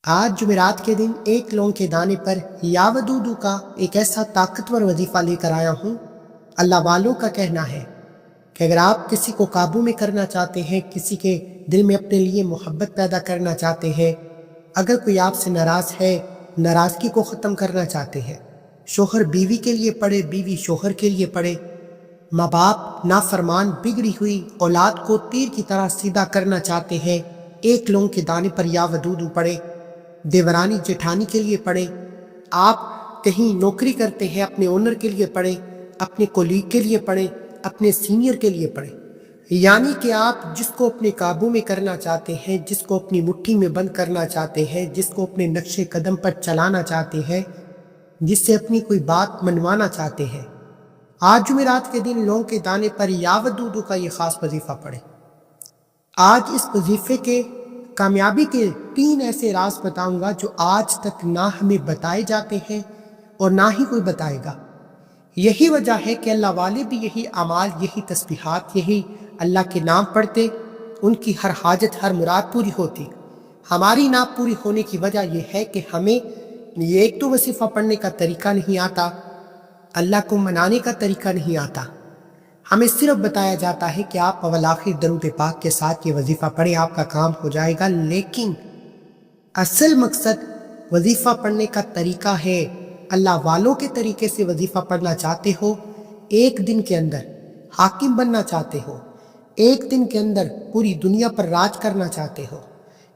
آج جمعرات کے دن ایک لونگ کے دانے پر یا ودودو کا ایک ایسا طاقتور وظیفہ لے کر آیا ہوں۔ اللہ والوں کا کہنا ہے کہ اگر آپ کسی کو قابو میں کرنا چاہتے ہیں، کسی کے دل میں اپنے لیے محبت پیدا کرنا چاہتے ہیں، اگر کوئی آپ سے ناراض ہے، ناراضگی کو ختم کرنا چاہتے ہیں، شوہر بیوی کے لیے پڑھے، بیوی شوہر کے لیے پڑھے، ماں باپ نافرمان بگڑی ہوئی اولاد کو تیر کی طرح سیدھا کرنا چاہتے ہیں، ایک لونگ کے دانے پر یا ودودو پڑھے، دیورانی جٹھانی کے لیے پڑھے، آپ کہیں نوکری کرتے ہیں اپنے اونر کے لیے پڑھے، اپنے کولیگ کے لیے پڑھے، اپنے سینئر کے لیے پڑھے، یعنی کہ آپ جس کو اپنے قابو میں کرنا چاہتے ہیں، جس کو اپنی مٹھی میں بند کرنا چاہتے ہیں، جس کو اپنے نقش قدم پر چلانا چاہتے ہیں، جس سے اپنی کوئی بات منوانا چاہتے ہیں، آج جمعرات کے دن لونگ کے دانے پر یا ودودو کا یہ خاص وظیفہ پڑھے۔ آج اس وظیفے کے کامیابی کے 3 ایسے راز بتاؤں گا جو آج تک نہ ہمیں بتائے جاتے ہیں اور نہ ہی کوئی بتائے گا۔ یہی وجہ ہے کہ اللہ والے بھی یہی اعمال، یہی تسبیحات، یہی اللہ کے نام پڑھتے، ان کی ہر حاجت، ہر مراد پوری ہوتی۔ ہماری نہ پوری ہونے کی وجہ یہ ہے کہ ہمیں یہ ایک تو وظیفہ پڑھنے کا طریقہ نہیں آتا، اللہ کو منانے کا طریقہ نہیں آتا۔ ہمیں صرف بتایا جاتا ہے کہ آپ اول آخر درود پاک کے ساتھ یہ وظیفہ پڑھیں، آپ کا کام ہو جائے گا، لیکن اصل مقصد وظیفہ پڑھنے کا طریقہ ہے۔ اللہ والوں کے طریقے سے وظیفہ پڑھنا چاہتے ہو، ایک دن کے اندر حاکم بننا چاہتے ہو، ایک دن کے اندر پوری دنیا پر راج کرنا چاہتے ہو،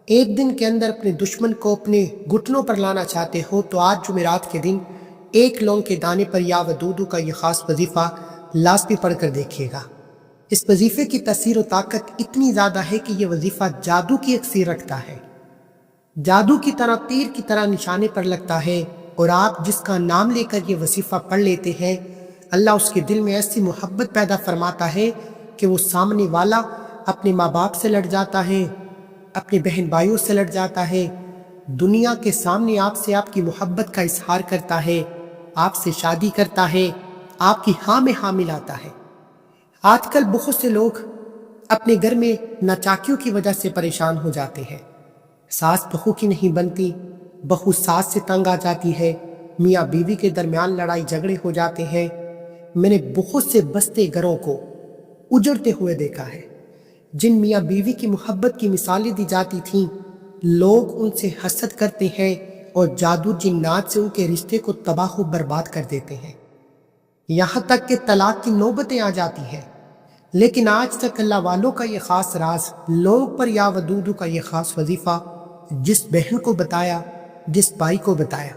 ایک دن کے اندر اپنے دشمن کو اپنے گھٹنوں پر لانا چاہتے ہو، تو آج جمعرات کے دن ایک لونگ کے دانے پر یا ودودو کا یہ خاص وظیفہ لازمی پڑھ کر دیکھیے گا۔ اس وظیفے کی تاثیر و طاقت اتنی زیادہ ہے کہ یہ وظیفہ جادو کی اکثیر رکھتا ہے، جادو کی طرح، تیر کی طرح نشانے پر لگتا ہے، اور آپ جس کا نام لے کر یہ وظیفہ پڑھ لیتے ہیں، اللہ اس کے دل میں ایسی محبت پیدا فرماتا ہے کہ وہ سامنے والا اپنے ماں باپ سے لڑ جاتا ہے، اپنے بہن بھائیوں سے لڑ جاتا ہے، دنیا کے سامنے آپ سے آپ کی محبت کا اظہار کرتا ہے، آپ سے شادی کرتا ہے، آپ کی ہاں میں ہاں ملاتا ہے۔ آج کل بہت سے لوگ اپنے گھر میں ناچاکیوں کی وجہ سے پریشان ہو جاتے ہیں، ساس بہو کی نہیں بنتی، بہو ساس سے تنگ آ جاتی ہے، میاں بیوی کے درمیان لڑائی جھگڑے ہو جاتے ہیں۔ میں نے بہت سے بستے گھروں کو اجڑتے ہوئے دیکھا ہے۔ جن میاں بیوی کی محبت کی مثالیں دی جاتی تھیں، لوگ ان سے حسد کرتے ہیں اور جادو جنات سے ان کے رشتے کو تباہ و برباد کر دیتے ہیں، یہاں تک کہ طلاق کی نوبتیں آ جاتی ہیں۔ لیکن آج تک اللہ والوں کا یہ خاص راز، لوگ پر یا ودودو کا یہ خاص وظیفہ جس بہن کو بتایا، جس بھائی کو بتایا،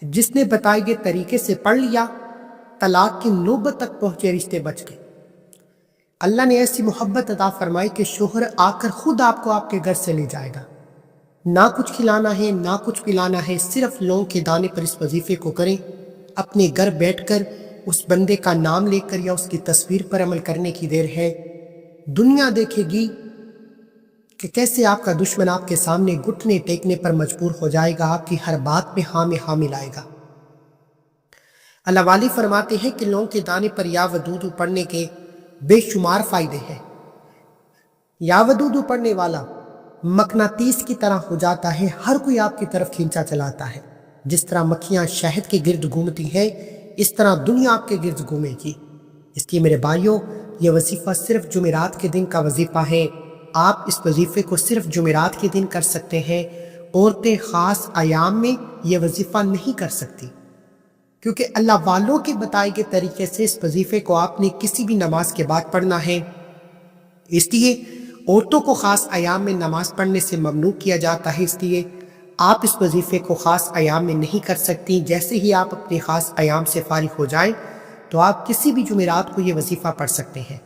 جس نے بتائے گئے طریقے سے پڑھ لیا، طلاق کی نوبت تک پہنچے، رشتے بچ گئے۔ اللہ نے ایسی محبت عطا فرمائی کہ شوہر آ کر خود آپ کو آپ کے گھر سے لے جائے گا، نہ کچھ کھلانا ہے، نہ کچھ پلانا ہے، صرف لونگ کے دانے پر اس وظیفے کو کریں، اپنے گھر بیٹھ کر اس بندے کا نام لے کر یا اس کی تصویر پر عمل کرنے کی دیر ہے۔ دنیا دیکھے گی کہ کیسے آپ کا دشمن آپ کے سامنے گھٹنے ٹیکنے پر مجبور ہو جائے گا، آپ کی ہر بات میں ہاں ملائے گا۔ اللہ والی فرماتے ہیں کہ لونگ کے دانے پر یا ودودو پڑھنے کے بے شمار فائدے ہیں۔ یا ودودو پڑھنے والا مقناطیس کی طرح ہو جاتا ہے، ہر کوئی آپ کی طرف کھینچا چلاتا ہے۔ جس طرح مکھیاں شہد کے گرد گھومتی ہیں، اس طرح دنیا آپ کے گرد گھومے گی۔ اس لیے میرے بھائیوں، یہ وظیفہ صرف جمعرات کے دن کا وظیفہ ہے۔ آپ اس وظیفے کو صرف جمعرات کے دن کر سکتے ہیں، عورتیں خاص ایام میں یہ وظیفہ نہیں کر سکتی، کیونکہ اللہ والوں کے بتائے گئے طریقے سے اس وظیفے کو آپ نے کسی بھی نماز کے بعد پڑھنا ہے۔ اس لیے عورتوں کو خاص ایام میں نماز پڑھنے سے ممنوع کیا جاتا ہے، اس لیے آپ اس وظیفے کو خاص ایام میں نہیں کر سکتی۔ جیسے ہی آپ اپنے خاص ایام سے فارغ ہو جائیں تو آپ کسی بھی جمعرات کو یہ وظیفہ پڑھ سکتے ہیں،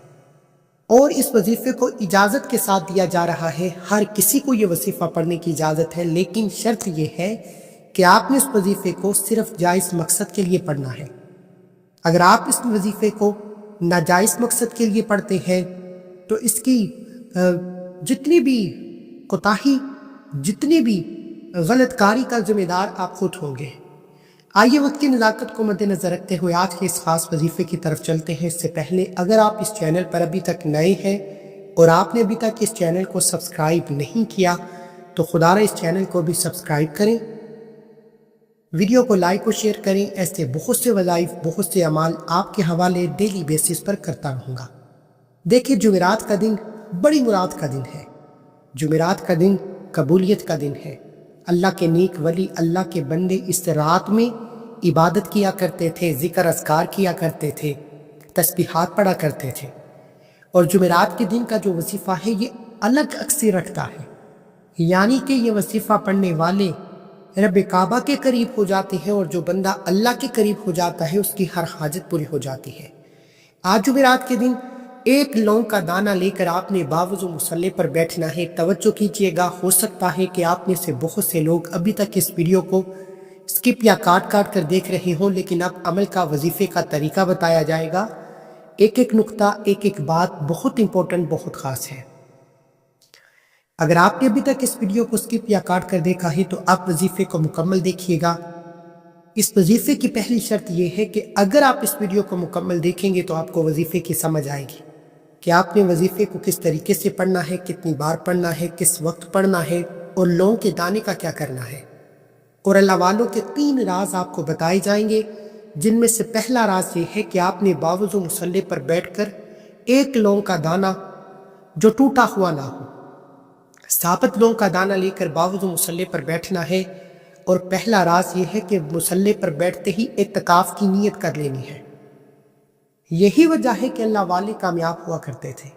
اور اس وظیفے کو اجازت کے ساتھ دیا جا رہا ہے۔ ہر کسی کو یہ وظیفہ پڑھنے کی اجازت ہے، لیکن شرط یہ ہے کہ آپ نے اس وظیفے کو صرف جائز مقصد کے لیے پڑھنا ہے۔ اگر آپ اس وظیفے کو ناجائز مقصد کے لیے پڑھتے ہیں تو اس کی جتنی بھی کوتاہی، جتنی بھی غلط کاری کا ذمہ دار آپ خود ہوں گے۔ آئیے وقت کی نزاکت کو مد نظر رکھتے ہوئے آج کے اس خاص وظیفے کی طرف چلتے ہیں۔ اس سے پہلے اگر آپ اس چینل پر ابھی تک نئے ہیں اور آپ نے ابھی تک اس چینل کو سبسکرائب نہیں کیا تو خدا را اس چینل کو بھی سبسکرائب کریں، ویڈیو کو لائک و شیئر کریں۔ ایسے بہت سے وظائف، بہت سے اعمال آپ کے حوالے ڈیلی بیسس پر کرتا رہوں گا۔ دیکھیں، جمعرات کا دن بڑی مراد کا دن ہے۔ جمعرات کا دن قبولیت کا دن ہے۔ اللہ کے نیک ولی، اللہ کے بندے اس رات میں عبادت کیا کرتے تھے، ذکر اذکار کیا کرتے تھے، تسبیحات پڑھا کرتے تھے۔ اور جمعرات کے دن کا جو وظیفہ ہے یہ الگ اکثر رکھتا ہے، یعنی کہ یہ وظیفہ پڑھنے والے رب کعبہ کے قریب ہو جاتے ہیں، اور جو بندہ اللہ کے قریب ہو جاتا ہے اس کی ہر حاجت پوری ہو جاتی ہے۔ آج جمعرات کے دن ایک لونگ کا دانہ لے کر آپ نے باوضو مصلی پر بیٹھنا ہے۔ توجہ کیجئے گا، ہو سکتا ہے کہ آپ میں سے بہت سے لوگ ابھی تک اس ویڈیو کو سکپ یا کاٹ کر دیکھ رہے ہوں، لیکن اب عمل کا وظیفے کا طریقہ بتایا جائے گا۔ ایک ایک نقطہ، ایک ایک بات بہت امپورٹنٹ، بہت خاص ہے۔ اگر آپ نے ابھی تک اس ویڈیو کو سکپ یا کاٹ کر دیکھا ہے تو آپ وظیفے کو مکمل دیکھیے گا۔ اس وظیفے کی پہلی شرط یہ ہے کہ اگر آپ اس ویڈیو کو مکمل دیکھیں گے تو آپ کو وظیفے کی سمجھ آئے گی کہ آپ نے وظیفے کو کس طریقے سے پڑھنا ہے، کتنی بار پڑھنا ہے، کس وقت پڑھنا ہے، اور لونگ کے دانے کا کیا کرنا ہے۔ اور اللہ والوں کے 3 راز آپ کو بتائے جائیں گے، جن میں سے پہلا راز یہ ہے کہ آپ نے باوضو مصلی پر بیٹھ کر ایک لونگ کا دانہ جو ٹوٹا ہوا نہ ہو، ثابت لونگ کا دانہ لے کر باوضو مصلی پر بیٹھنا ہے۔ اور پہلا راز یہ ہے کہ مصلی پر بیٹھتے ہی اعتکاف کی نیت کر لینی ہے۔ یہی وجہ ہے کہ اللہ والے کامیاب ہوا کرتے تھے۔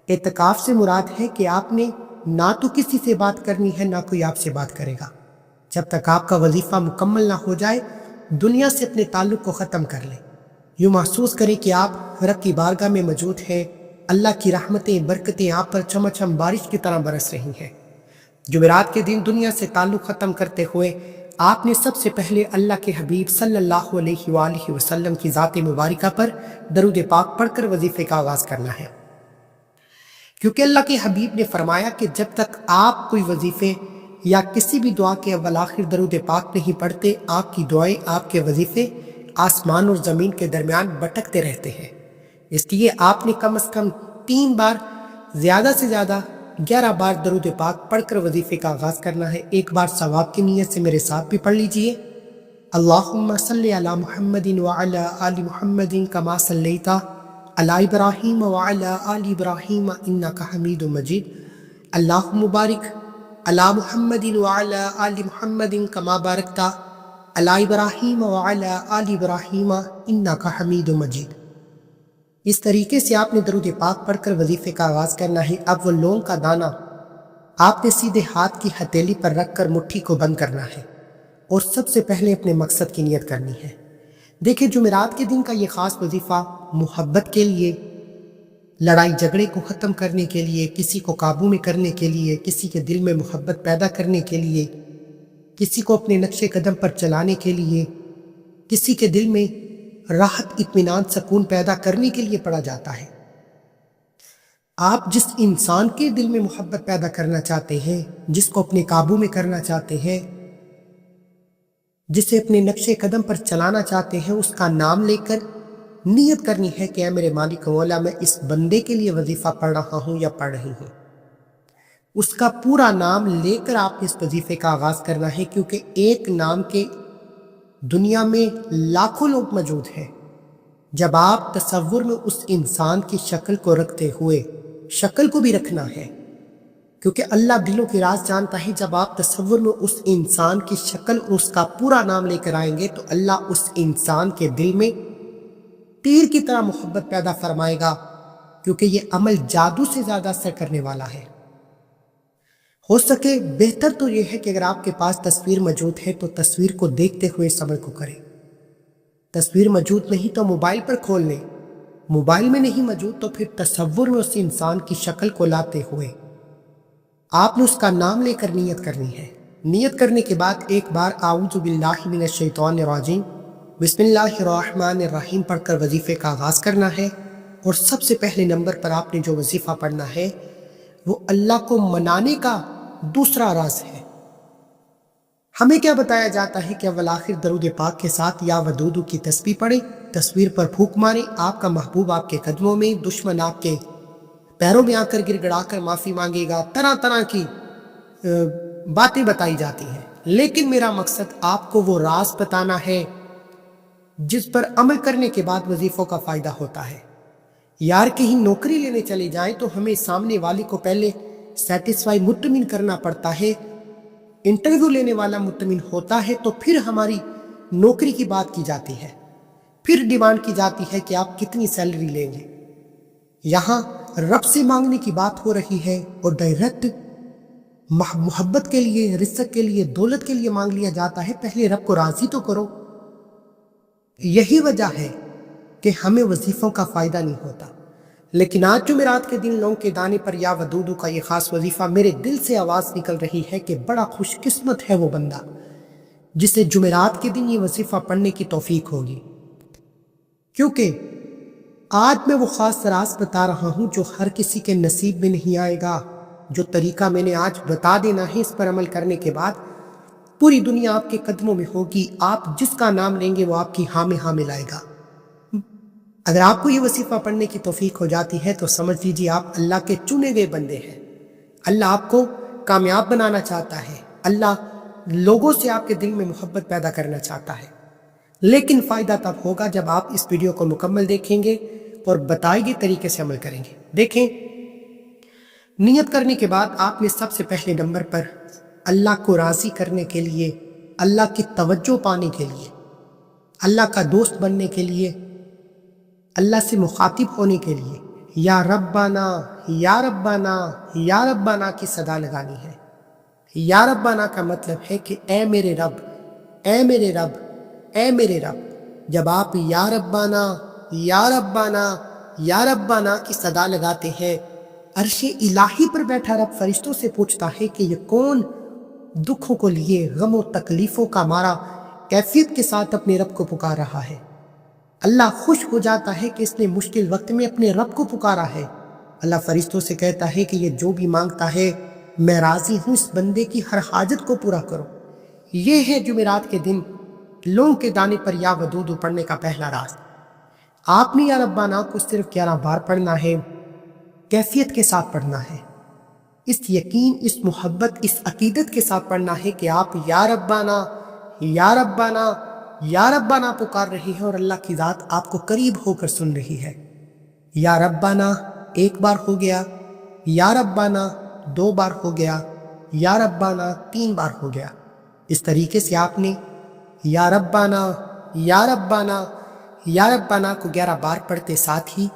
اعتکاف سے مراد ہے کہ آپ نے نہ تو کسی سے بات کرنی ہے، نہ کوئی آپ سے بات کرے گا۔ جب تک آپ کا وظیفہ مکمل نہ ہو جائے، دنیا سے اپنے تعلق کو ختم کر لیں۔ یوں محسوس کریں کہ آپ رب کی بارگاہ میں موجود ہیں، اللہ کی رحمتیں، برکتیں آپ پر چمچم بارش کی طرح برس رہی ہیں۔ جمعرات کے دن دنیا سے تعلق ختم کرتے ہوئے آپ نے سب سے پہلے اللہ کے حبیب صلی اللہ علیہ وآلہ وسلم کی ذات مبارکہ پر درود پاک پڑھ کر وظیفے کا آغاز کرنا ہے، کیونکہ اللہ کے حبیب نے فرمایا کہ جب تک آپ کوئی وظیفے یا کسی بھی دعا کے اول آخر درود پاک نہیں پڑھتے، آپ کی دعائیں، آپ کے وظیفے آسمان اور زمین کے درمیان بھٹکتے رہتے ہیں۔ اس لیے آپ نے کم از کم 3 بار، زیادہ سے زیادہ 11 بار درود پاک پڑھ کر وظیفے کا آغاز کرنا ہے۔ ایک بار ثواب کی نیت سے میرے ساتھ بھی پڑھ لیجئے۔ اللہم صلی علی محمد وعلی آل محمد کما صلیت علی ابراہیم وعلی آل ابراہیم انک حمید مجید۔ اللہم بارک علی محمد وعلی آل محمد کما بارکت علی ابراہیم وعلی آل ابراہیم انک حمید مجید۔ اس طریقے سے آپ نے درود پاک پڑھ کر وظیفے کا آغاز کرنا ہے۔ اب وہ لونگ کا دانہ آپ نے سیدھے ہاتھ کی ہتھیلی پر رکھ کر مٹھی کو بند کرنا ہے، اور سب سے پہلے اپنے مقصد کی نیت کرنی ہے۔ دیکھیں، جمعرات کے دن کا یہ خاص وظیفہ محبت کے لیے، لڑائی جھگڑے کو ختم کرنے کے لیے، کسی کو قابو میں کرنے کے لیے، کسی کے دل میں محبت پیدا کرنے کے لیے، کسی کو اپنے نقش قدم پر چلانے کے لیے، کسی کے دل میں راحت، اطمینان، سکون پیدا کرنے کے لیے پڑھا جاتا ہے۔ آپ جس انسان کے دل میں محبت پیدا کرنا چاہتے ہیں، جس کو اپنے قابو میں کرنا چاہتے ہیں، جسے اپنے نقش قدم پر چلانا چاہتے ہیں، اس کا نام لے کر نیت کرنی ہے کہ اے میرے مالک مولا، میں اس بندے کے لیے وظیفہ پڑھ رہا ہوں یا پڑھ رہی ہوں۔ اس کا پورا نام لے کر آپ نے اس وظیفے کا آغاز کرنا ہے، کیونکہ ایک نام کے دنیا میں لاکھوں لوگ موجود ہیں۔ جب آپ تصور میں اس انسان کی شکل کو رکھتے ہوئے شکل کو بھی رکھنا ہے، کیونکہ اللہ دلوں کی راز جانتا ہے، جب آپ تصور میں اس انسان کی شکل اور اس کا پورا نام لے کر آئیں گے تو اللہ اس انسان کے دل میں تیر کی طرح محبت پیدا فرمائے گا، کیونکہ یہ عمل جادو سے زیادہ اثر کرنے والا ہے۔ ہو سکے بہتر تو یہ ہے کہ اگر آپ کے پاس تصویر موجود ہے تو تصویر کو دیکھتے ہوئے اس عمل کو کریں۔ تصویر موجود نہیں تو موبائل پر کھول لیں، موبائل میں نہیں موجود تو پھر تصور میں اس انسان کی شکل کو لاتے ہوئے آپ نے اس کا نام لے کر نیت کرنی ہے۔ نیت کرنے کے بعد ایک بار اعوذ باللہ من الشیطان الرجیم بسم اللہ الرحمن الرحیم پڑھ کر وظیفے کا آغاز کرنا ہے۔ اور سب سے پہلے نمبر پر آپ نے جو وظیفہ پڑھنا ہے وہ اللہ کو منانے کا دوسرا راز ہے۔ ہمیں کیا بتایا جاتا ہے کہ اول آخر درود پاک کے ساتھ یا ودودو کی تسبیح پڑھیں، تصویر پر پھونک ماریں، آپ کا محبوب آپ کے قدموں میں، دشمن آپ کے پیروں میں آ کر گر گڑا کر معافی مانگے گا، طرح طرح کی باتیں بتائی جاتی ہیں، لیکن میرا مقصد آپ کو وہ راز بتانا ہے جس پر عمل کرنے کے بعد وظیفوں کا فائدہ ہوتا ہے۔ یار کہیں نوکری لینے چلے جائیں تو ہمیں سامنے والے کو پہلے سیٹسفائی مطمئن کرنا پڑتا ہے، انٹرویو لینے والا مطمئن ہوتا ہے تو پھر ہماری نوکری کی بات کی جاتی ہے، پھر ڈیمانڈ کی جاتی ہے کہ آپ کتنی سیلری لیں گے۔ یہاں رب سے مانگنے کی بات ہو رہی ہے اور ڈائریکٹ محبت کے لیے، رزق کے لیے، دولت کے لیے مانگ لیا جاتا ہے۔ پہلے رب کو راضی تو کرو۔ یہی وجہ ہے کہ ہمیں وظیفوں کا فائدہ نہیں ہوتا۔ لیکن آج جمعرات کے دن لونگ کے دانے پر یا ودودو کا یہ خاص وظیفہ میرے دل سے آواز نکل رہی ہے کہ بڑا خوش قسمت ہے وہ بندہ جسے جمعرات کے دن یہ وظیفہ پڑھنے کی توفیق ہوگی، کیونکہ آج میں وہ خاص راز بتا رہا ہوں جو ہر کسی کے نصیب میں نہیں آئے گا۔ جو طریقہ میں نے آج بتا دینا ہے، اس پر عمل کرنے کے بعد پوری دنیا آپ کے قدموں میں ہوگی۔ آپ جس کا نام لیں گے وہ آپ کی ہاں میں ہاں ملائے گا۔ اگر آپ کو یہ وظیفہ پڑھنے کی توفیق ہو جاتی ہے تو سمجھ لیجیے آپ اللہ کے چنے گئے بندے ہیں۔ اللہ آپ کو کامیاب بنانا چاہتا ہے، اللہ لوگوں سے آپ کے دل میں محبت پیدا کرنا چاہتا ہے۔ لیکن فائدہ تب ہوگا جب آپ اس ویڈیو کو مکمل دیکھیں گے اور بتائے گئے طریقے سے عمل کریں گے۔ دیکھیں، نیت کرنے کے بعد آپ نے سب سے پہلے نمبر پر اللہ کو راضی کرنے کے لیے، اللہ کی توجہ پانے کے لیے، اللہ کا دوست بننے کے لیے، اللہ سے مخاطب ہونے کے لیے یا ربنا یا ربنا یا ربنا کی صدا لگانی ہے۔ یا ربنا کا مطلب ہے کہ اے میرے رب، اے میرے رب، اے میرے رب۔ جب آپ یا ربنا یا ربنا یا ربنا کی صدا لگاتے ہیں، عرش الہی پر بیٹھا رب فرشتوں سے پوچھتا ہے کہ یہ کون دکھوں کو لیے، غم و تکلیفوں کا مارا کیفیت کے ساتھ اپنے رب کو پکار رہا ہے۔ اللہ خوش ہو جاتا ہے کہ اس نے مشکل وقت میں اپنے رب کو پکارا ہے۔ اللہ فرشتوں سے کہتا ہے کہ یہ جو بھی مانگتا ہے میں راضی ہوں، اس بندے کی ہر حاجت کو پورا کرو۔ یہ ہے جمعرات کے دن لونگ کے دانے پر یا ودودو پڑھنے کا پہلا راز۔ آپ نے یا ربنا کو صرف 11 بار پڑھنا ہے، کیفیت کے ساتھ پڑھنا ہے، اس یقین، اس محبت، اس عقیدت کے ساتھ پڑھنا ہے کہ آپ یا ربنا یا ربنا یا ربنا پکار رہی ہے اور اللہ کی ذات آپ کو قریب ہو کر سن رہی ہے۔ یا ربنا 1 بار ہو گیا، یا ربنا 2 بار ہو گیا، یا ربنا 3 بار ہو گیا۔ اس طریقے سے آپ نے یا ربنا یا ربنا یا ربنا کو 11 بار پڑھتے ساتھ ہی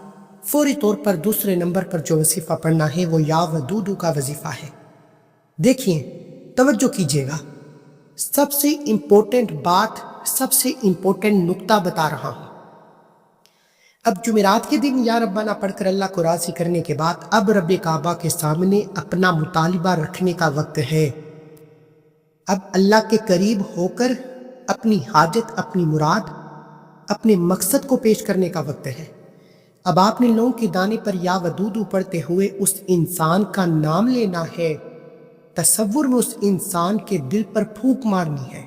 فوری طور پر دوسرے نمبر پر جو وظیفہ پڑھنا ہے وہ یا ودودو کا وظیفہ ہے۔ دیکھیں، توجہ کیجیے گا، سب سے امپورٹنٹ بات، سب سے امپورٹنٹ نقطہ بتا رہا ہوں۔ اب جمعرات کے دن یا ربنا پڑھ کر اللہ کو راضی کرنے کے بعد اب رب کعبہ کے سامنے اپنا مطالبہ رکھنے کا وقت ہے۔ اب اللہ کے قریب ہو کر اپنی حاجت، اپنی مراد، اپنے مقصد کو پیش کرنے کا وقت ہے۔ اب آپ نے لونگ کے دانے پر یا ودودو پڑھتے ہوئے اس انسان کا نام لینا ہے، تصور میں اس انسان کے دل پر پھونک مارنی ہے۔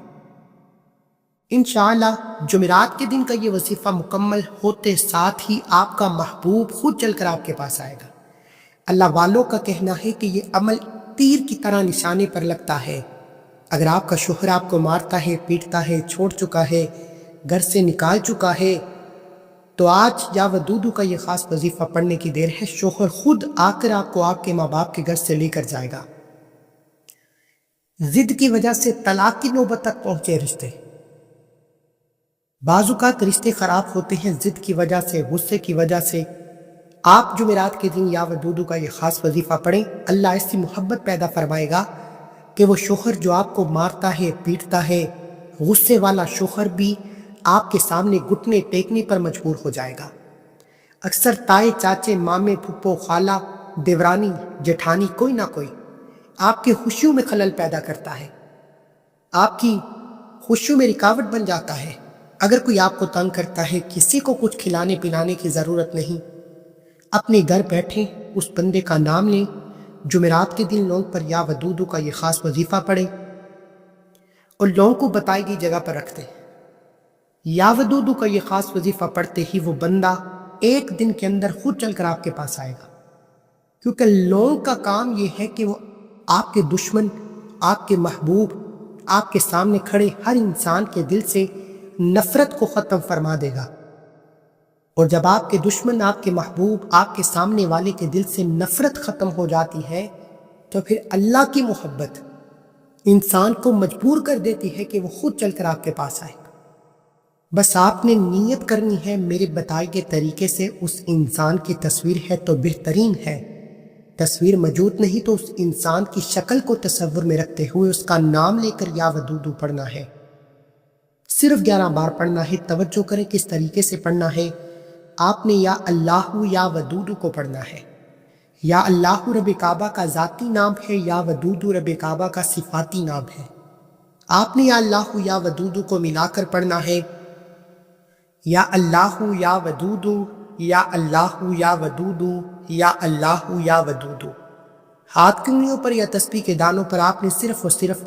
انشاءاللہ جمعرات کے دن کا یہ وظیفہ مکمل ہوتے ساتھ ہی آپ کا محبوب خود چل کر آپ کے پاس آئے گا۔ اللہ والوں کا کہنا ہے کہ یہ عمل تیر کی طرح نشانے پر لگتا ہے۔ اگر آپ کا شوہر آپ کو مارتا ہے، پیٹتا ہے، چھوڑ چکا ہے، گھر سے نکال چکا ہے، تو آج یا ودودو کا یہ خاص وظیفہ پڑھنے کی دیر ہے۔ شوہر خود آ کر آپ کو آپ کے ماں باپ کے گھر سے لے کر جائے گا۔ ضد کی وجہ سے طلاق کی نوبت تک پہنچے رشتے، بعض اوقات رشتے خراب ہوتے ہیں ضد کی وجہ سے، غصے کی وجہ سے۔ آپ جمعرات کے دن یا ودودو کا یہ خاص وظیفہ پڑھیں، اللہ ایسی محبت پیدا فرمائے گا کہ وہ شوہر جو آپ کو مارتا ہے، پیٹتا ہے، غصے والا شوہر بھی آپ کے سامنے گھٹنے ٹیکنے پر مجبور ہو جائے گا۔ اکثر تائے، چاچے، مامے، پھپھو، خالہ، دیورانی، جٹھانی، کوئی نہ کوئی آپ کی خوشیوں میں خلل پیدا کرتا ہے، آپ کی خوشیوں میں رکاوٹ بن جاتا ہے۔ اگر کوئی آپ کو تنگ کرتا ہے، کسی کو کچھ کھلانے پلانے کی ضرورت نہیں، اپنے گھر بیٹھیں، اس بندے کا نام لیں، جمعرات کے دن لونگ پر یا ودودو کا یہ خاص وظیفہ پڑھیں اور لونگ کو بتائی گئی جگہ پر رکھ دیں۔ یا ودودو کا یہ خاص وظیفہ پڑھتے ہی وہ بندہ 1 دن کے اندر خود چل کر آپ کے پاس آئے گا، کیونکہ لونگ کا کام یہ ہے کہ وہ آپ کے دشمن آپ کے محبوب آپ کے سامنے کھڑے ہر انسان کے دل سے نفرت کو ختم فرما دے گا، اور جب آپ کے دشمن آپ کے محبوب آپ کے سامنے والے کے دل سے نفرت ختم ہو جاتی ہے تو پھر اللہ کی محبت انسان کو مجبور کر دیتی ہے کہ وہ خود چل کر آپ کے پاس آئے۔ بس آپ نے نیت کرنی ہے، میرے بتائے گئے طریقے سے اس انسان کی تصویر ہے تو بہترین ہے، تصویر موجود نہیں تو اس انسان کی شکل کو تصور میں رکھتے ہوئے اس کا نام لے کر یا ودودو پڑھنا ہے، صرف 11 بار پڑھنا ہے۔ توجہ کریں کس طریقے سے پڑھنا ہے۔ آپ نے یا اللہ یا ودودو کو پڑھنا ہے۔ یا اللہ رب کعبہ کا ذاتی نام ہے، یا ودودو رب کعبہ کا صفاتی نام ہے۔ آپ نے یا اللہ یا ودودو کو ملا کر پڑھنا ہے، یا اللہ یا ودودو، یا اللہ یا ودودو، یا اللہ یا ودودو۔ ہاتھ کی انگلیوں پر یا تسبیح کے دانوں پر آپ نے صرف اور صرف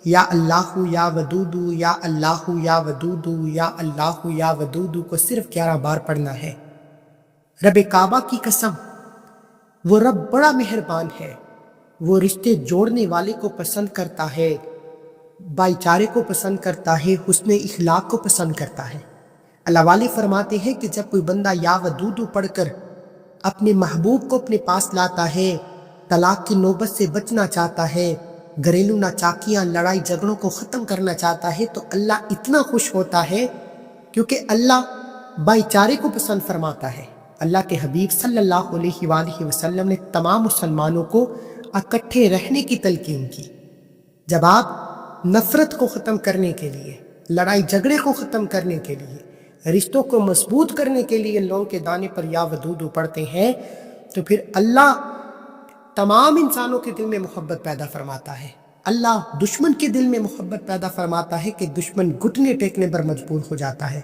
یا اللہ یا ودودو، یا اللہ یا ودودو، یا اللہ یا ودودو کو صرف 11 بار پڑھنا ہے۔ رب کعبہ کی قسم، وہ رب بڑا مہربان ہے، وہ رشتے جوڑنے والے کو پسند کرتا ہے، بھائی چارے کو پسند کرتا ہے، حسن اخلاق کو پسند کرتا ہے۔ اللہ والے فرماتے ہیں کہ جب کوئی بندہ یا ودودو پڑھ کر اپنے محبوب کو اپنے پاس لاتا ہے، طلاق کی نوبت سے بچنا چاہتا ہے، گھریلو ناچاکیاں لڑائی جھگڑوں کو ختم کرنا چاہتا ہے، تو اللہ اتنا خوش ہوتا ہے کیونکہ اللہ بھائی چارے کو پسند فرماتا ہے۔ اللہ کے حبیب صلی اللہ علیہ وآلہ وسلم نے تمام مسلمانوں کو اکٹھے رہنے کی تلقین کی۔ جب آپ نفرت کو ختم کرنے کے لیے، لڑائی جھگڑے کو ختم کرنے کے لیے، رشتوں کو مضبوط کرنے کے لیے لونگ کے دانے پر یا ودودو پڑھتے ہیں تو پھر اللہ تمام انسانوں کے دل میں محبت پیدا فرماتا ہے۔ اللہ دشمن کے دل میں محبت پیدا فرماتا ہے کہ دشمن گھٹنے ٹیکنے پر مجبور ہو جاتا ہے،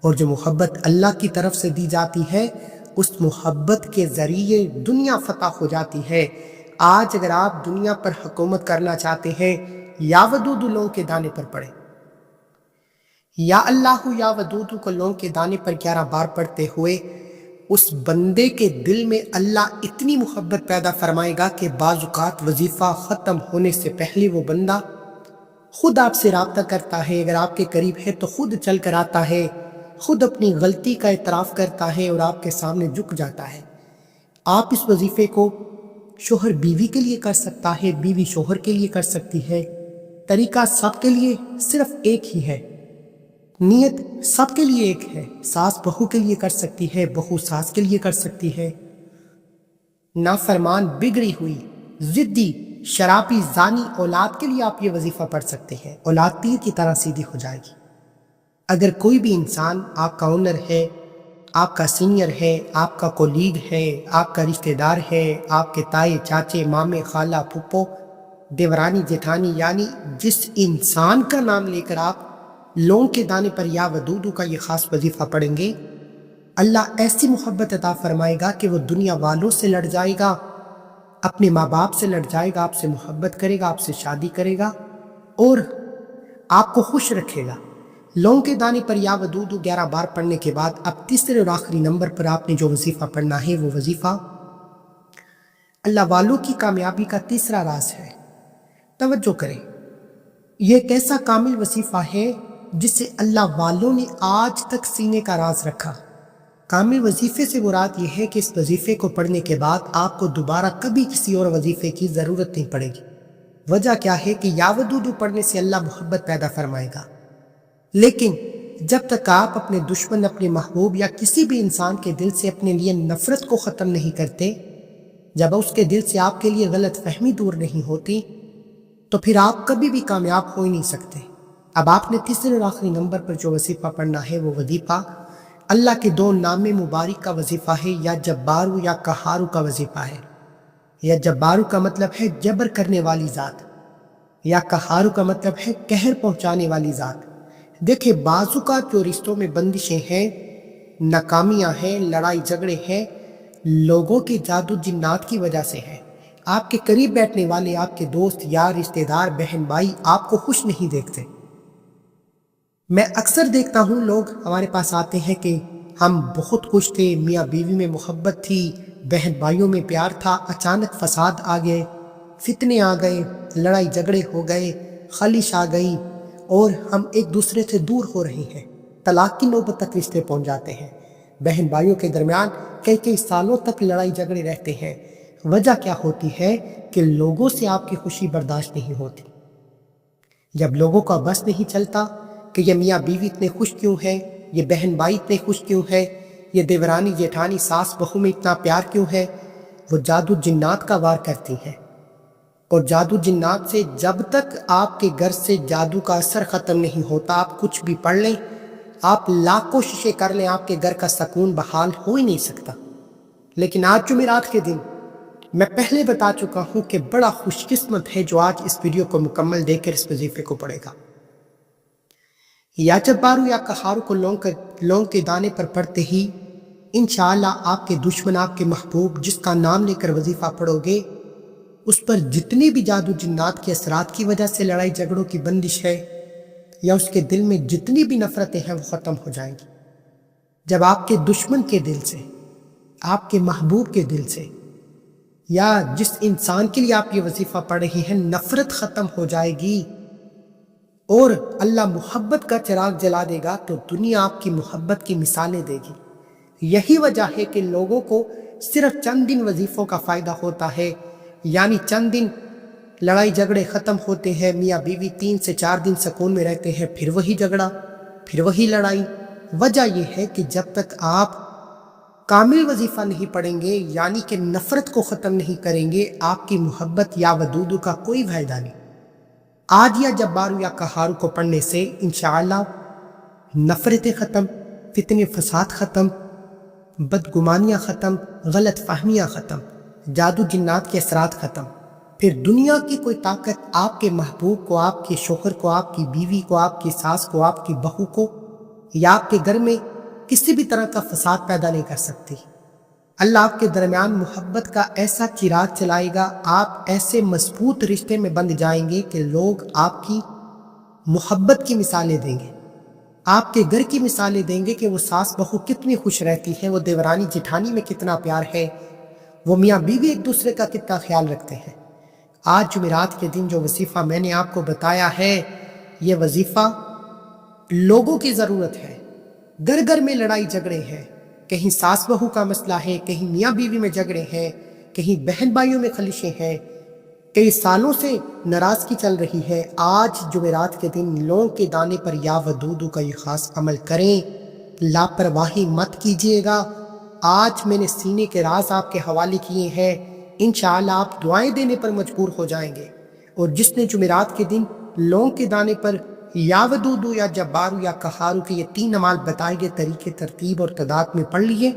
اور جو محبت اللہ کی طرف سے دی جاتی ہے اس محبت کے ذریعے دنیا فتح ہو جاتی ہے۔ آج اگر آپ دنیا پر حکومت کرنا چاہتے ہیں، یا ودودو لونگ کے دانے پر پڑھیں۔ یا اللہ یا ودودو کو لونگ کے دانے پر 11 بار پڑھتے ہوئے اس بندے کے دل میں اللہ اتنی محبت پیدا فرمائے گا کہ بعض اوقات وظیفہ ختم ہونے سے پہلے وہ بندہ خود آپ سے رابطہ کرتا ہے، اگر آپ کے قریب ہے تو خود چل کر آتا ہے، خود اپنی غلطی کا اعتراف کرتا ہے اور آپ کے سامنے جھک جاتا ہے۔ آپ اس وظیفے کو شوہر بیوی کے لیے کر سکتا ہے، بیوی شوہر کے لیے کر سکتی ہے، طریقہ سب کے لیے صرف ایک ہی ہے، نیت سب کے لیے ایک ہے۔ ساس بہو کے لیے کر سکتی ہے، بہو ساس کے لیے کر سکتی ہے۔ نافرمان بگڑی ہوئی ضدی شرابی زانی اولاد کے لیے آپ یہ وظیفہ پڑھ سکتے ہیں، اولاد تیر کی طرح سیدھی ہو جائے گی۔ اگر کوئی بھی انسان آپ کا اونر ہے، آپ کا سینئر ہے، آپ کا کولیگ ہے، آپ کا رشتہ دار ہے، آپ کے تائے چاچے مامے خالہ پھپھو دیورانی جیٹھانی، یعنی جس انسان کا نام لے کر آپ لونگ کے دانے پر یا ودودو کا یہ خاص وظیفہ پڑھیں گے، اللہ ایسی محبت عطا فرمائے گا کہ وہ دنیا والوں سے لڑ جائے گا، اپنے ماں باپ سے لڑ جائے گا، آپ سے محبت کرے گا، آپ سے شادی کرے گا اور آپ کو خوش رکھے گا۔ لونگ کے دانے پر یا ودودو 11 بار پڑھنے کے بعد اب تیسرے اور آخری نمبر پر آپ نے جو وظیفہ پڑھنا ہے وہ وظیفہ اللہ والوں کی کامیابی کا تیسرا راز ہے۔ توجہ کریں، یہ ایک ایسا کامل وظیفہ ہے جسے اللہ والوں نے آج تک سینے کا راز رکھا۔ کامل وظیفے سے مراد یہ ہے کہ اس وظیفے کو پڑھنے کے بعد آپ کو دوبارہ کبھی کسی اور وظیفے کی ضرورت نہیں پڑے گی۔ وجہ کیا ہے کہ یا ودودو پڑھنے سے اللہ محبت پیدا فرمائے گا، لیکن جب تک آپ اپنے دشمن، اپنے محبوب یا کسی بھی انسان کے دل سے اپنے لیے نفرت کو ختم نہیں کرتے، جب اس کے دل سے آپ کے لیے غلط فہمی دور نہیں ہوتی، تو پھر آپ کبھی بھی کامیاب ہو ہی نہیں سکتے۔ اب آپ نے تیسرے اور آخری نمبر پر جو وظیفہ پڑھنا ہے وہ وظیفہ اللہ کے 2 نام مبارک کا وظیفہ ہے، یا جبارو یا قہارو کا وظیفہ ہے۔ یا جبارو کا مطلب ہے جبر کرنے والی ذات، یا قہارو کا مطلب ہے قہر پہنچانے والی ذات۔ دیکھیں، بعض اوقات جو رشتوں میں بندشیں ہیں، ناکامیاں ہیں، لڑائی جھگڑے ہیں، لوگوں کے جادو جنات کی وجہ سے ہے۔ آپ کے قریب بیٹھنے والے، آپ کے دوست، یار، رشتہ دار، بہن بھائی آپ کو خوش نہیں دیکھتے۔ میں اکثر دیکھتا ہوں لوگ ہمارے پاس آتے ہیں کہ ہم بہت خوش تھے، میاں بیوی میں محبت تھی، بہن بھائیوں میں پیار تھا، اچانک فساد آ گئے، فتنے آ گئے، لڑائی جھگڑے ہو گئے، خلش آ گئی اور ہم ایک دوسرے سے دور ہو رہے ہیں، طلاق کی نوبت تک رشتے پہنچ جاتے ہیں، بہن بھائیوں کے درمیان کئی سالوں تک لڑائی جھگڑے رہتے ہیں۔ وجہ کیا ہوتی ہے کہ لوگوں سے آپ کی خوشی برداشت نہیں ہوتی۔ جب لوگوں کا بس نہیں چلتا کہ یہ میاں بیوی اتنے خوش کیوں ہے، یہ بہن بھائی اتنے خوش کیوں ہے، یہ دیورانی جیٹھانی ساس بہو میں اتنا پیار کیوں ہے، وہ جادو جنات کا وار کرتی ہیں۔ اور جادو جنات سے جب تک آپ کے گھر سے جادو کا اثر ختم نہیں ہوتا، آپ کچھ بھی پڑھ لیں، آپ لاکھ کوششیں کر لیں، آپ کے گھر کا سکون بحال ہو ہی نہیں سکتا۔ لیکن آج جمعرات کے دن میں پہلے بتا چکا ہوں کہ بڑا خوش قسمت ہے جو آج اس ویڈیو کو مکمل دیکھ کر اس وظیفے کو پڑھے گا۔ یا جبارو یا قہارو کو لونگ کے دانے پر پڑھتے ہی انشاءاللہ آپ کے دشمن، آپ کے محبوب جس کا نام لے کر وظیفہ پڑھو گے، اس پر جتنی بھی جادو جنات کے اثرات کی وجہ سے لڑائی جھگڑوں کی بندش ہے یا اس کے دل میں جتنی بھی نفرتیں ہیں وہ ختم ہو جائیں گی۔ جب آپ کے دشمن کے دل سے، آپ کے محبوب کے دل سے یا جس انسان کے لیے آپ یہ وظیفہ پڑھ رہے ہیں نفرت ختم ہو جائے گی اور اللہ محبت کا چراغ جلا دے گا تو دنیا آپ کی محبت کی مثالیں دے گی۔ یہی وجہ ہے کہ لوگوں کو صرف چند دن وظیفوں کا فائدہ ہوتا ہے، یعنی چند دن لڑائی جھگڑے ختم ہوتے ہیں، میاں بیوی 3 سے 4 دن سکون میں رہتے ہیں، پھر وہی جھگڑا، پھر وہی لڑائی۔ وجہ یہ ہے کہ جب تک آپ کامل وظیفہ نہیں پڑھیں گے، یعنی کہ نفرت کو ختم نہیں کریں گے، آپ کی محبت یا ودودو کا کوئی فائدہ نہیں۔ آج یا جبارو یا قہارو کو پڑھنے سے انشاءاللہ نفرتیں ختم، فتنے فساد ختم، بدگمانیاں ختم، غلط فہمیاں ختم، جادو جنات کے اثرات ختم۔ پھر دنیا کی کوئی طاقت آپ کے محبوب کو، آپ کے شوہر کو، آپ کی بیوی کو، آپ کی ساس کو، آپ کی بہو کو یا آپ کے گھر میں کسی بھی طرح کا فساد پیدا نہیں کر سکتی۔ اللہ آپ کے درمیان محبت کا ایسا چراغ چلائے گا، آپ ایسے مضبوط رشتے میں بندھ جائیں گے کہ لوگ آپ کی محبت کی مثالیں دیں گے، آپ کے گھر کی مثالیں دیں گے کہ وہ ساس بہو کتنی خوش رہتی ہے، وہ دیورانی جٹھانی میں کتنا پیار ہے، وہ میاں بیوی ایک دوسرے کا کتنا خیال رکھتے ہیں۔ آج جمعرات کے دن جو وظیفہ میں نے آپ کو بتایا ہے، یہ وظیفہ لوگوں کی ضرورت ہے۔ گھر گھر میں لڑائی جھگڑے ہیں، کہیں ساس بہو کا مسئلہ ہے، کہیں میاں بیوی میں جھگڑے ہیں، کہیں بہن بھائیوں میں خلشیں ہیں، کئی سالوں سے ناراضگی چل رہی ہے۔ آج جمعرات کے دن لونگ کے دانے پر یا ودودو کا یہ خاص عمل کریں، لاپرواہی مت کیجیے گا۔ آج میں نے سینے کے راز آپ کے حوالے کیے ہیں، انشاءاللہ آپ دعائیں دینے پر مجبور ہو جائیں گے۔ اور جس نے جمعرات کے دن لونگ کے دانے پر یا ودودو یا جبارو یا قہارو کے یہ 3 اعمال بتائے گئے طریقے، ترتیب اور تعداد میں پڑھ لیے،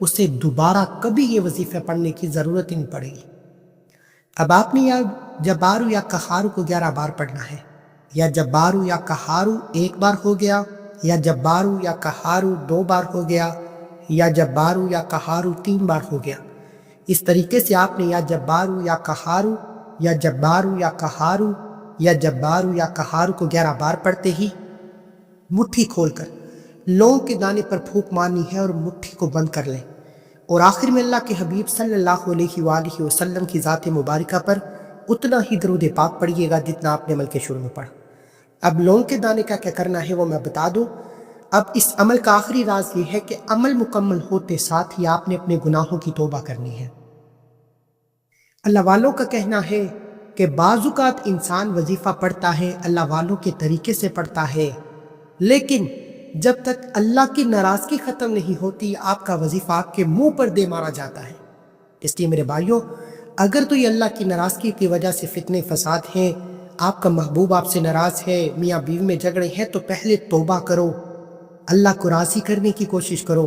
اسے دوبارہ کبھی یہ وظیفہ پڑھنے کی ضرورت ہی نہیں پڑے گی۔ اب آپ نے یا جبارو یا قہارو کو 11 بار پڑھنا ہے، یا جبارو یا قہارو 1 بار ہو گیا، یا جبارو یا قہارو 2 بار ہو گیا، یا جبارو یا قہارو 3 بار ہو گیا۔ اس طریقے سے آپ نے یا جبارو یا قہارو یا جبارو یا قہارو یا جبارو یا قہارو کو 11 بار پڑھتے ہی مٹھی کھول کر لونگ کے دانے پر پھونک مارنی ہے اور مٹھی کو بند کر لیں، اور آخر میں اللہ کے حبیب صلی اللہ علیہ وآلہ وسلم کی ذات مبارکہ پر اتنا ہی درود پاک پڑھیے گا جتنا آپ نے عمل کے شروع میں پڑھا۔ اب لونگ کے دانے کا کیا کرنا ہے وہ میں بتا دوں۔ اب اس عمل کا آخری راز یہ ہے کہ عمل مکمل ہوتے ساتھ ہی آپ نے اپنے گناہوں کی توبہ کرنی ہے۔ اللہ والوں کا کہنا ہے کہ بعض اوقات انسان وظیفہ پڑھتا ہے، اللہ والوں کے طریقے سے پڑھتا ہے، لیکن جب تک اللہ کی ناراضگی ختم نہیں ہوتی آپ کا وظیفہ آپ کے منہ پر دے مارا جاتا ہے۔ اس لیے میرے بھائیوں، اگر تو یہ اللہ کی ناراضگی کی وجہ سے فتنے فساد ہیں، آپ کا محبوب آپ سے ناراض ہے، میاں بیوی میں جھگڑے ہیں، تو پہلے توبہ کرو، اللہ کو راضی کرنے کی کوشش کرو۔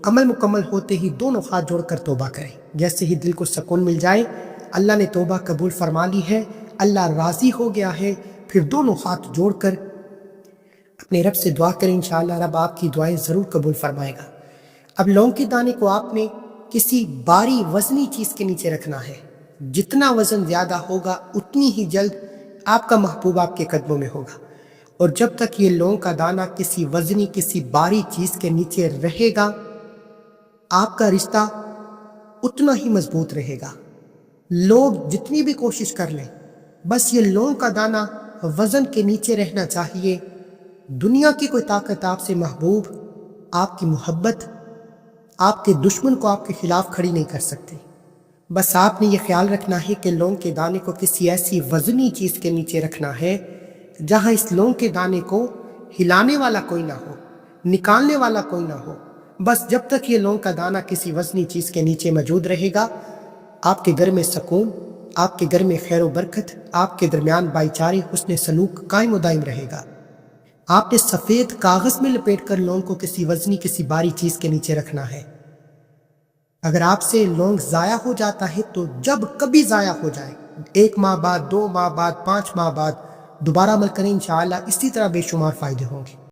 عمل مکمل ہوتے ہی دونوں ہاتھ جوڑ کر توبہ کریں۔ جیسے ہی دل کو سکون مل جائے، اللہ نے توبہ قبول فرما لی ہے، اللہ راضی ہو گیا ہے، پھر دونوں ہاتھ جوڑ کر اپنے رب سے دعا کریں، انشاءاللہ رب آپ کی دعائیں ضرور قبول فرمائے گا۔ اب لونگ کے دانے کو آپ نے کسی باری وزنی چیز کے نیچے رکھنا ہے، جتنا وزن زیادہ ہوگا اتنی ہی جلد آپ کا محبوب آپ کے قدموں میں ہوگا، اور جب تک یہ لونگ کا دانہ کسی وزنی کسی باری چیز کے نیچے رہے گا آپ کا رشتہ اتنا ہی مضبوط رہے گا۔ لوگ جتنی بھی کوشش کر لیں، بس یہ لونگ کا دانہ وزن کے نیچے رہنا چاہیے۔ دنیا کی کوئی طاقت آپ سے محبوب، آپ کی محبت، آپ کے دشمن کو آپ کے خلاف کھڑی نہیں کر سکتی۔ بس آپ نے یہ خیال رکھنا ہے کہ لونگ کے دانے کو کسی ایسی وزنی چیز کے نیچے رکھنا ہے جہاں اس لونگ کے دانے کو ہلانے والا کوئی نہ ہو، نکالنے والا کوئی نہ ہو۔ بس جب تک یہ لونگ کا دانہ کسی وزنی چیز کے نیچے موجود رہے گا، آپ کے گھر میں سکون، آپ کے گھر میں خیر و برکت، آپ کے درمیان بھائی چارے، حسن سلوک قائم و دائم رہے گا۔ آپ نے سفید کاغذ میں لپیٹ کر لونگ کو کسی وزنی، کسی باری چیز کے نیچے رکھنا ہے۔ اگر آپ سے لونگ ضائع ہو جاتا ہے تو جب کبھی ضائع ہو جائے، 1 ماہ بعد، 2 ماہ بعد، 5 ماہ بعد، دوبارہ عمل کریں، انشاءاللہ اسی طرح بے شمار فائدے ہوں گے۔